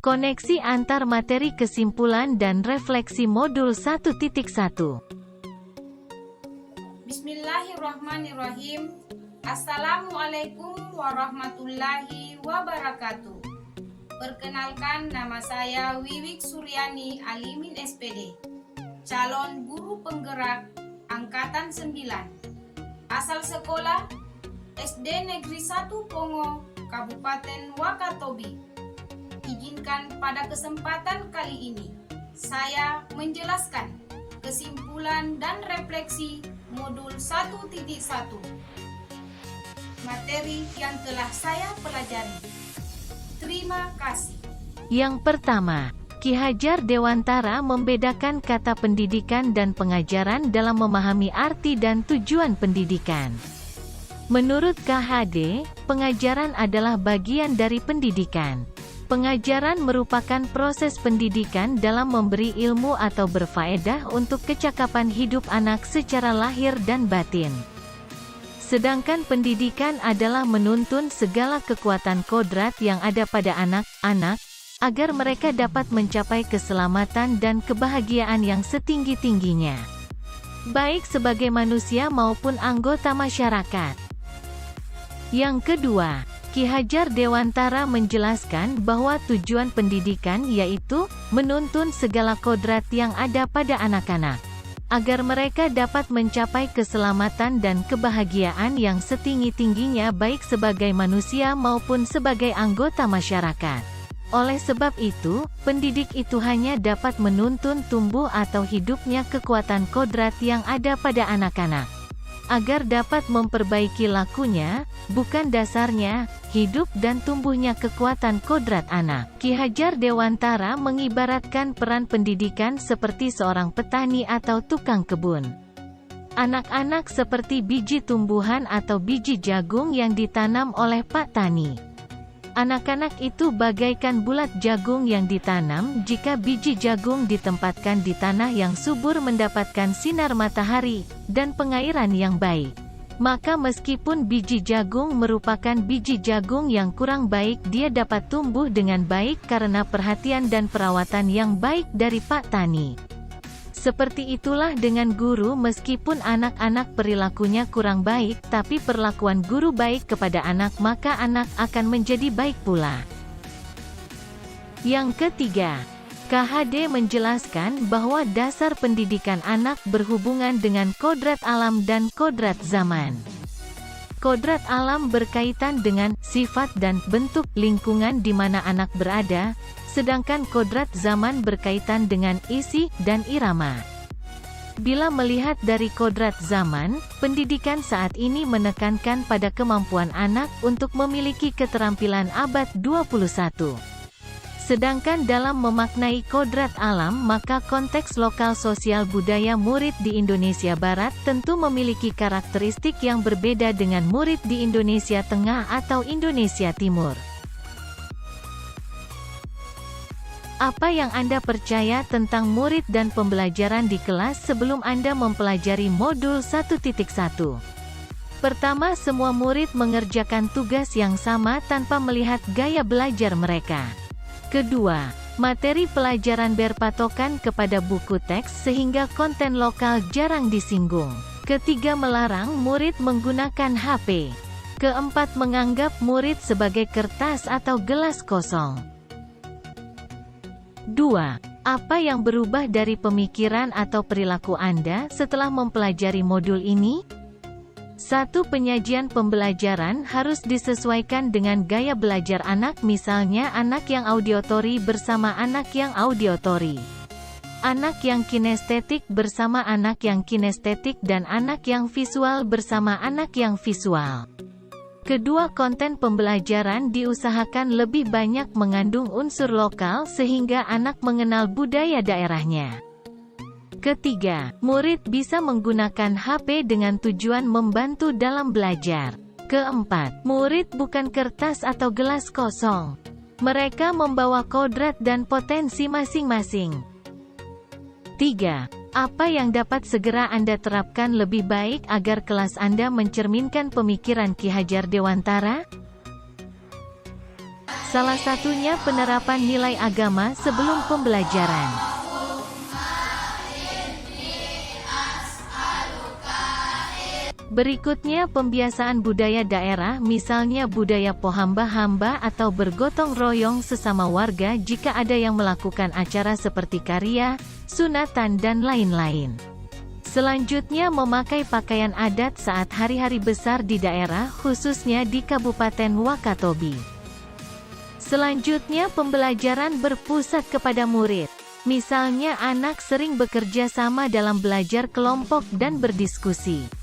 Koneksi antar materi kesimpulan dan refleksi modul 1.1. Bismillahirrahmanirrahim. Assalamualaikum warahmatullahi wabarakatuh. Perkenalkan, nama saya Wiwik Suryani Alimin SPD, calon guru penggerak Angkatan 9. Asal sekolah SD Negeri 1 Pongo, Kabupaten Wakatobi. Izinkan pada kesempatan kali ini saya menjelaskan kesimpulan dan refleksi modul 1.1 materi yang telah saya pelajari. Terima kasih. Yang pertama, Ki Hajar Dewantara membedakan kata pendidikan dan pengajaran dalam memahami arti dan tujuan pendidikan. Menurut KHD, pengajaran adalah bagian dari pendidikan. Pengajaran merupakan proses pendidikan dalam memberi ilmu atau berfaedah untuk kecakapan hidup anak secara lahir dan batin. Sedangkan pendidikan adalah menuntun segala kekuatan kodrat yang ada pada anak-anak, agar mereka dapat mencapai keselamatan dan kebahagiaan yang setinggi-tingginya, baik sebagai manusia maupun anggota masyarakat. Yang kedua, Ki Hajar Dewantara menjelaskan bahwa tujuan pendidikan yaitu menuntun segala kodrat yang ada pada anak-anak, agar mereka dapat mencapai keselamatan dan kebahagiaan yang setinggi-tingginya baik sebagai manusia maupun sebagai anggota masyarakat. Oleh sebab itu, pendidik itu hanya dapat menuntun tumbuh atau hidupnya kekuatan kodrat yang ada pada anak-anak, agar dapat memperbaiki lakunya, bukan dasarnya, hidup dan tumbuhnya kekuatan kodrat anak. Ki Hajar Dewantara mengibaratkan peran pendidikan seperti seorang petani atau tukang kebun. Anak-anak seperti biji tumbuhan atau biji jagung yang ditanam oleh Pak Tani. Anak-anak itu bagaikan bulat jagung yang ditanam. Jika biji jagung ditempatkan di tanah yang subur mendapatkan sinar matahari dan pengairan yang baik, maka meskipun biji jagung merupakan biji jagung yang kurang baik, dia dapat tumbuh dengan baik karena perhatian dan perawatan yang baik dari Pak Tani. Seperti itulah dengan guru, meskipun anak-anak perilakunya kurang baik, tapi perlakuan guru baik kepada anak, maka anak akan menjadi baik pula. Yang ketiga, KHD menjelaskan bahwa dasar pendidikan anak berhubungan dengan kodrat alam dan kodrat zaman. Kodrat alam berkaitan dengan sifat dan bentuk lingkungan di mana anak berada, sedangkan kodrat zaman berkaitan dengan isi dan irama. Bila melihat dari kodrat zaman, pendidikan saat ini menekankan pada kemampuan anak untuk memiliki keterampilan abad 21. Sedangkan dalam memaknai kodrat alam, maka konteks lokal sosial budaya murid di Indonesia Barat tentu memiliki karakteristik yang berbeda dengan murid di Indonesia Tengah atau Indonesia Timur. Apa yang Anda percaya tentang murid dan pembelajaran di kelas sebelum Anda mempelajari modul 1.1? Pertama, semua murid mengerjakan tugas yang sama tanpa melihat gaya belajar mereka. Kedua, materi pelajaran berpatokan kepada buku teks sehingga konten lokal jarang disinggung. Ketiga, melarang murid menggunakan HP. Keempat, menganggap murid sebagai kertas atau gelas kosong. 2. Apa yang berubah dari pemikiran atau perilaku Anda setelah mempelajari modul ini? 1. Penyajian pembelajaran harus disesuaikan dengan gaya belajar anak, misalnya anak yang auditory bersama anak yang auditory, anak yang kinestetik bersama anak yang kinestetik, dan anak yang visual bersama anak yang visual. Kedua, konten pembelajaran diusahakan lebih banyak mengandung unsur lokal sehingga anak mengenal budaya daerahnya. Ketiga, murid bisa menggunakan HP dengan tujuan membantu dalam belajar. Keempat, murid bukan kertas atau gelas kosong. Mereka membawa kodrat dan potensi masing-masing. 3. Apa yang dapat segera Anda terapkan lebih baik agar kelas Anda mencerminkan pemikiran Ki Hajar Dewantara? Salah satunya penerapan nilai agama sebelum pembelajaran. Berikutnya pembiasaan budaya daerah, misalnya budaya pohamba-hamba atau bergotong royong sesama warga jika ada yang melakukan acara seperti karya, sunatan dan lain-lain. Selanjutnya memakai pakaian adat saat hari-hari besar di daerah, khususnya di Kabupaten Wakatobi. Selanjutnya pembelajaran berpusat kepada murid. Misalnya anak sering bekerja sama dalam belajar kelompok dan berdiskusi.